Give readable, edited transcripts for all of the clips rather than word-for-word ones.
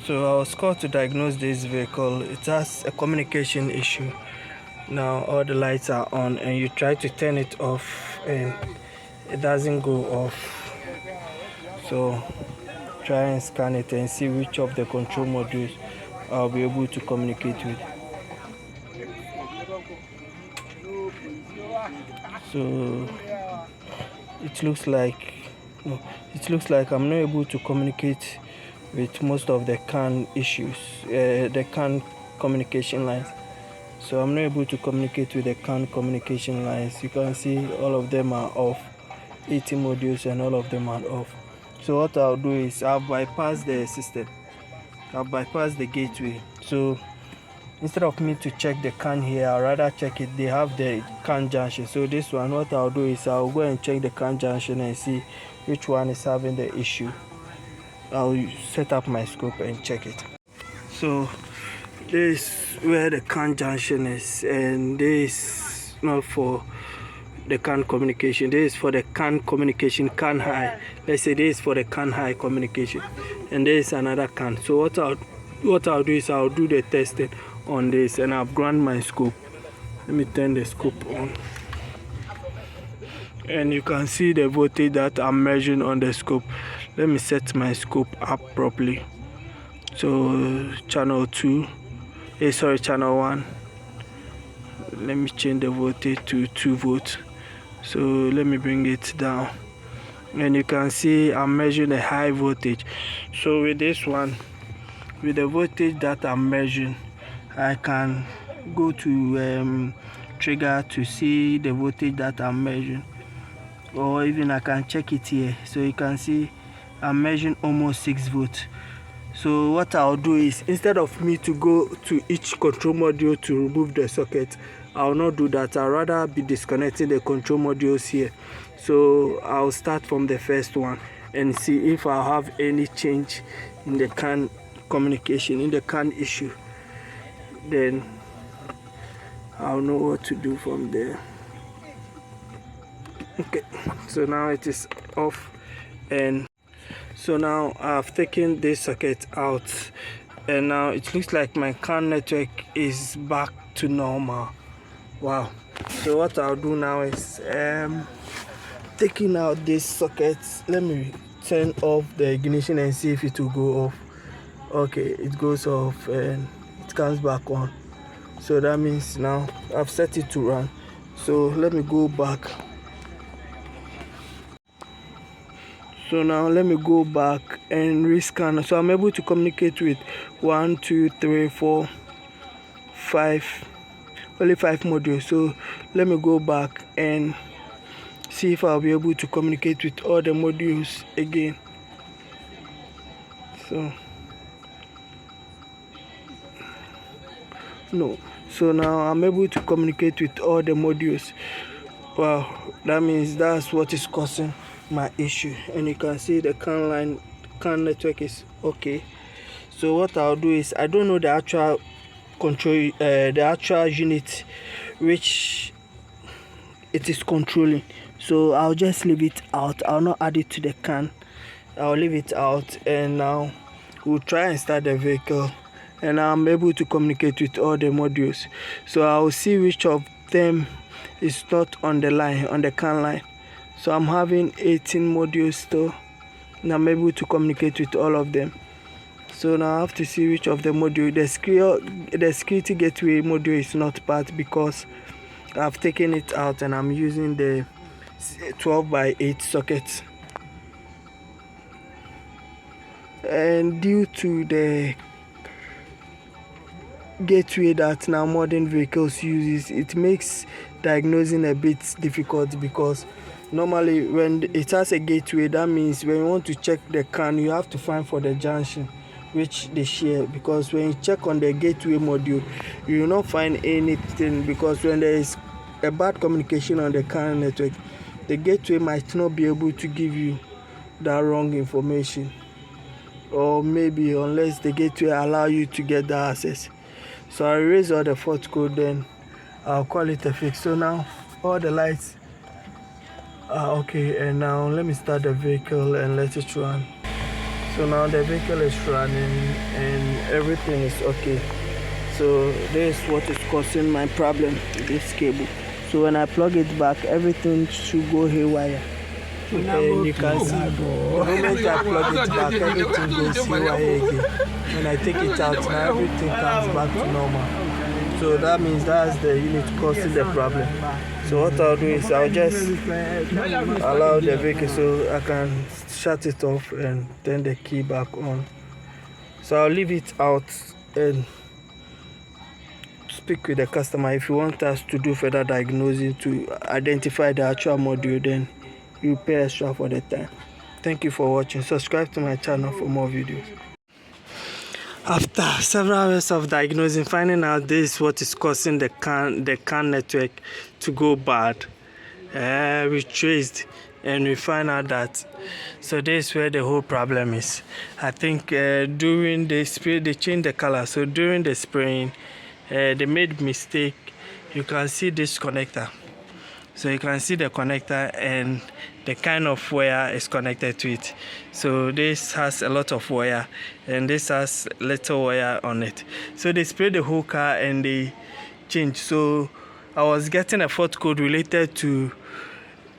So I was called to diagnose this vehicle. It has a communication issue. Now all the lights are on and you try to turn it off and it doesn't go off. So try and scan it and see which of the control modules I'll be able to communicate with. So it looks like I'm not able to communicate with most of the CAN issues, the CAN communication lines. So I'm not able to communicate with the CAN communication lines. You can see all of them are off, 80 modules and all of them are off. So what I'll do is I'll bypass the system. I'll bypass the gateway. So instead of me to check the CAN here, I'll rather check it. They have the CAN junction. So this one, what I'll do is I'll go and check the CAN junction and see which one is having the issue. I'll set up my scope and check it. So this is where the CAN junction is, and this is not for the CAN communication. This is for the CAN communication, CAN high. Let's say this is for the CAN high communication, and this is another CAN. So what I'll do is I'll do the testing on this, and I'll grant my scope. Let me turn the scope on, and you can see the voltage that I'm measuring on the scope. Let me set my scope up properly. So channel 1. Let me change the voltage to 2 volts. So let me bring it down, and you can see I'm measuring a high voltage. So with this one, with the voltage that I'm measuring, I can go to trigger to see the voltage that I'm measuring, or even I can check it here. So you can see I'm measuring almost 6 volts. So what I'll do is, instead of me to go to each control module to remove the socket, I'll not do that. I'll rather be disconnecting the control modules here. So I'll start from the first one and see if I have any change in the CAN communication, in the CAN issue. Then I'll know what to do from there. Okay, so now it is off, and so now I've taken this socket out, and now it looks like my CAN network is back to normal. Wow. So what I'll do now is taking out this socket. Let me turn off the ignition and see if it will go off. Okay, it goes off and it comes back on. So that means now I've set it to run. So let me go back. So now let me go back and rescan. So I'm able to communicate with 1, 2, 3, 4, 5, only 5 modules. So let me go back and see if I'll be able to communicate with all the modules again. So no. So now I'm able to communicate with all the modules. Wow, that means that's what is causing my issue. And you can see the CAN network is okay. So what I'll do is, I don't know the actual control, the actual unit which it is controlling, so I'll just leave it out. I'll not add it to the CAN. I'll leave it out, and now we'll try and start the vehicle, and I'm able to communicate with all the modules. So I'll see which of them is not on the line, on the CAN line. So I'm having 18 modules still, and I'm able to communicate with all of them. So now I have to see which of the module. The security gateway module is not part because I've taken it out and I'm using the 12x8 socket. And due to the gateway that now modern vehicles uses, it makes diagnosing a bit difficult, because normally when it has a gateway, that means when you want to check the CAN, you have to find for the junction which they share, because when you check on the gateway module, you will not find anything, because when there is a bad communication on the CAN network, the gateway might not be able to give you that wrong information, or maybe unless the gateway allow you to get the access. So I erase all the fault code, then I'll call it a fix. So now all the lights are okay, and now let me start the vehicle and let it run. So now the vehicle is running and everything is okay. So this is what is causing my problem with this cable. So when I plug it back, everything should go haywire. And you can see the moment I plug it back, everything goes haywire again. When I take it out, now everything comes back to normal. So that means that's the unit causing the problem. So what I'll do is I'll just allow the vehicle so I can shut it off and turn the key back on. So I'll leave it out and speak with the customer. If you want us to do further diagnosing to identify the actual module, then you pay extra for the time. Thank you for watching. Subscribe to my channel for more videos. After several hours of diagnosing, finding out this is what is causing the CAN network to go bad, we traced and we find out that so this is where the whole problem is. I think during the spray they changed the color, so during the spraying they made mistake. You can see this connector, so you can see the connector and the kind of wire is connected to it. So this has a lot of wire and this has little wire on it. So they sprayed the whole car and they changed. So I was getting a fault code related to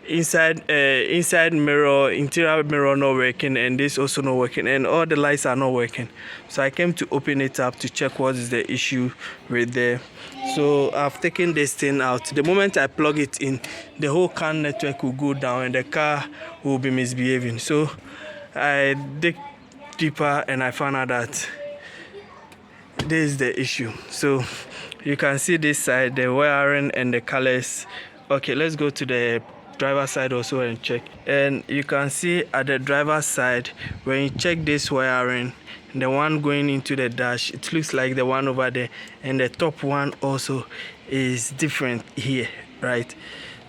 inside mirror, interior mirror not working, and this also not working, and all the lights are not working. So I came to open it up to check what is the issue right there. So I've taken this thing out. The moment I plug it in, the whole CAN network will go down and the car will be misbehaving. So I dig deeper and I found out that this is the issue. So you can see this side, the wiring and the colors. Okay, let's go to the driver's side also and check. And you can see at the driver's side, when you check this wiring, the one going into the dash, it looks like the one over there, and the top one also is different here, right?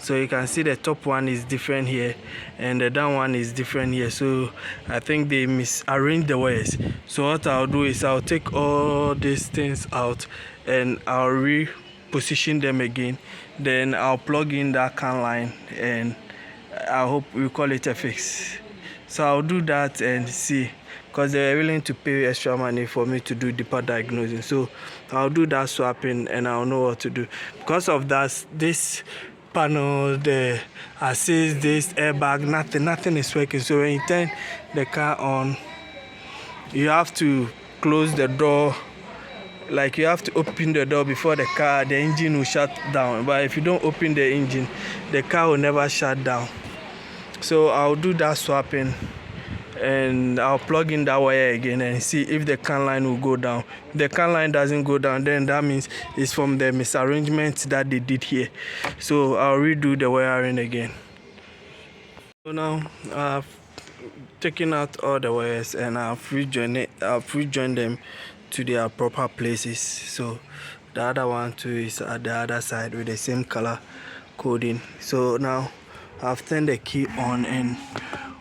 So you can see the top one is different here and the down one is different here. So I think they misarranged the wires. So what I'll do is I'll take all these things out and I'll reposition them again. Then I'll plug in that CAN line and I hope we call it a fix. So I'll do that and see, because they were willing to pay extra money for me to do deeper diagnosing. So I'll do that swapping and I'll know what to do. Because of that, this panel, the assist, this airbag, nothing is working. So when you turn the car on, you have to close the door. Like you have to open the door before the engine will shut down. But if you don't open the engine, the car will never shut down. So I'll do that swapping and I'll plug in that wire again and see if the CAN line will go down. If the CAN line doesn't go down, then that means it's from the misarrangement that they did here. So I'll redo the wiring again. So now I've taken out all the wires and I've rejoined them to their proper places. So the other one too is at the other side with the same color coding. So now I've turned the key on, and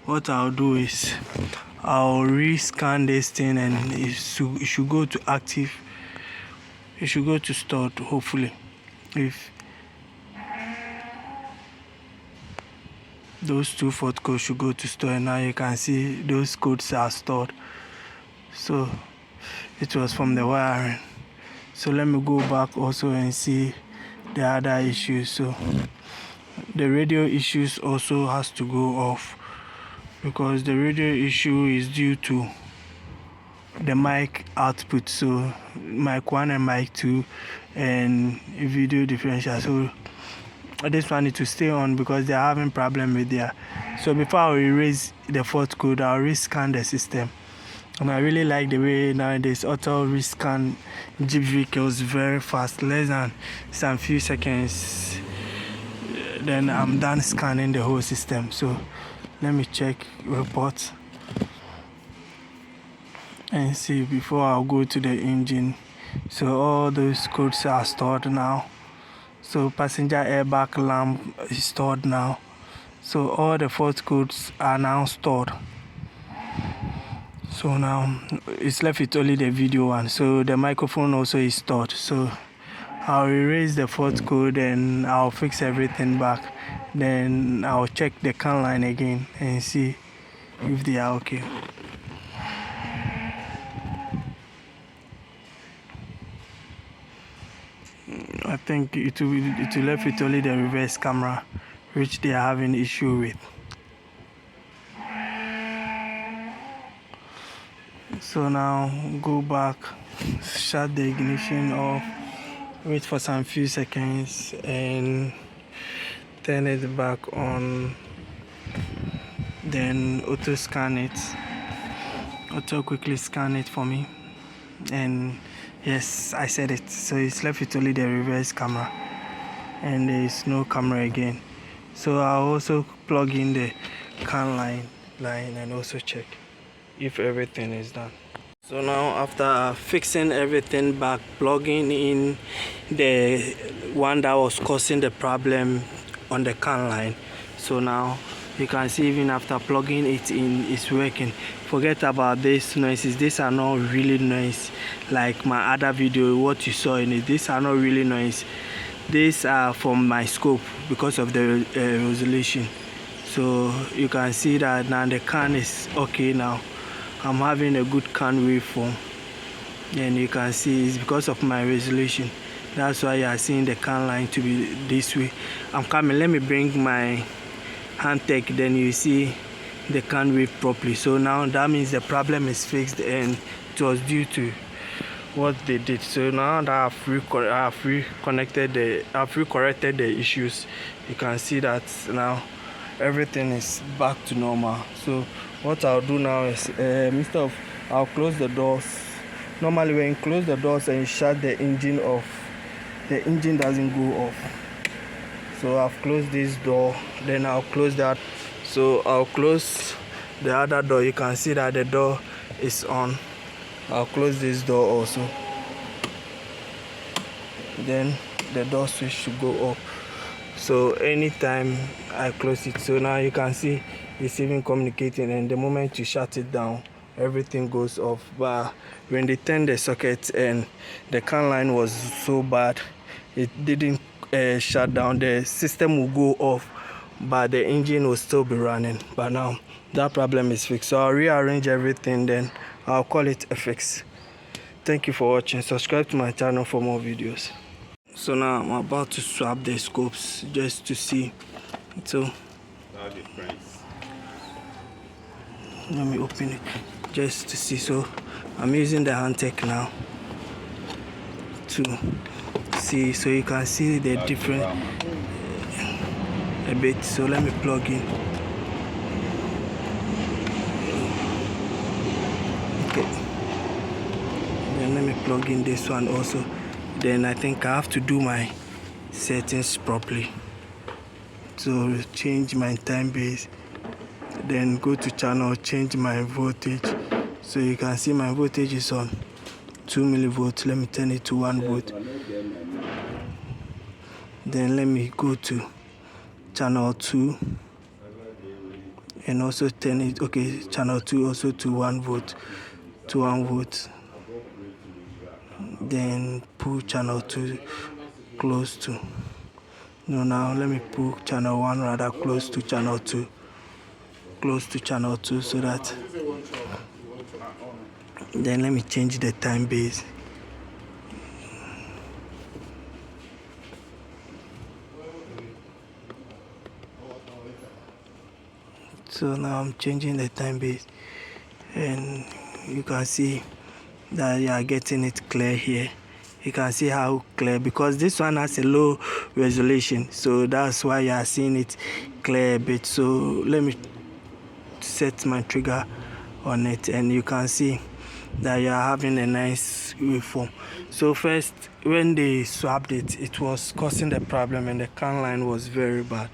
what I'll do is I'll rescan this thing and it should go to active. It should go to stored, hopefully. If those two fault codes should go to store, and now you can see those codes are stored. So it was from the wiring. So let me go back also and see the other issues. So the radio issues also has to go off, because the radio issue is due to the mic output. So mic 1 and mic 2 and video differential. So this one needs to stay on because they're having problem with their. So before I erase the fault code, I'll rescan the system. And I really like the way nowadays auto rescan Jeep vehicles very fast, less than some few seconds. Then I'm done scanning the whole system. So let me check reports and see before I'll go to the engine. So all those codes are stored now. So passenger airbag lamp is stored now. So all the fault codes are now stored. So now it's left with only the video one. So the microphone also is stored. So I'll erase the fault code and I'll fix everything back. Then I'll check the CAN line again and see if they are okay. I think it will left with only the reverse camera, which they are having issue with. So now go back, shut the ignition off, wait for some few seconds and turn it back on, then auto scan it, auto quickly scan it for me. And yes, I said it, so it's left with only the reverse camera and there is no camera again. So I'll also plug in the can line and also check if everything is done. So now after fixing everything back, plugging in the one that was causing the problem on the can line, so now you can see even after plugging it in, it's working. Forget about these noises, these are not really noise like my other video, what you saw in it. These are not really noise, these are from my scope because of the resolution. So you can see that now the can is okay. Now I'm having a good can waveform, and you can see it's because of my resolution. That's why you are seeing the can line to be this way. I'm coming, let me bring my hand tech, then you see the can wave properly. So now that means the problem is fixed and it was due to what they did. So now that I've recorrected the issues, you can see that now everything is back to normal. So what I'll do now is instead of, I'll close the doors. Normally when you close the doors and you shut the engine off, the engine doesn't go off. So I've closed this door, then I'll close that. So I'll close the other door. You can see that the door is on. I'll close this door also, then the door switch should go up. So anytime I close it, so now you can see it's even communicating, and the moment you shut it down, everything goes off. But when they turned the socket and the can line was so bad, it didn't shut down. The system will go off, but the engine will still be running. But now that problem is fixed, so I'll rearrange everything, then I'll call it a fix. Thank you for watching. Subscribe to my channel for more videos. So now I'm about to swap the scopes just to see. So let me open it just to see. So I'm using the hand tech now to see, so you can see the difference a bit. So let me plug in. Okay, then let me plug in this one also. Then I think I have to do my settings properly. So change my time base, then go to channel, change my voltage. So you can see my voltage is on 2 millivolts. Let me turn it to 1 volt. Then let me go to channel 2 and also turn it, okay, channel 2 also to 1 volt, to 1 volt. Then pull channel 2 close to, no, now let me pull channel 1 rather close to channel 2, so that, then let me change the time base. So now I'm changing the time base, and you can see that you are getting it clear here. You can see how clear, because this one has a low resolution, so that's why you are seeing it clear a bit. So let me set my trigger on it, and you can see that you are having a nice waveform. So first, when they swapped it, it was causing the problem and the can line was very bad.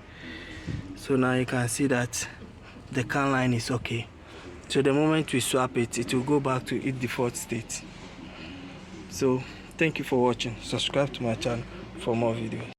So now you can see that the can line is okay. So the moment we swap it, it will go back to its default state. So thank you for watching. Subscribe to my channel for more videos.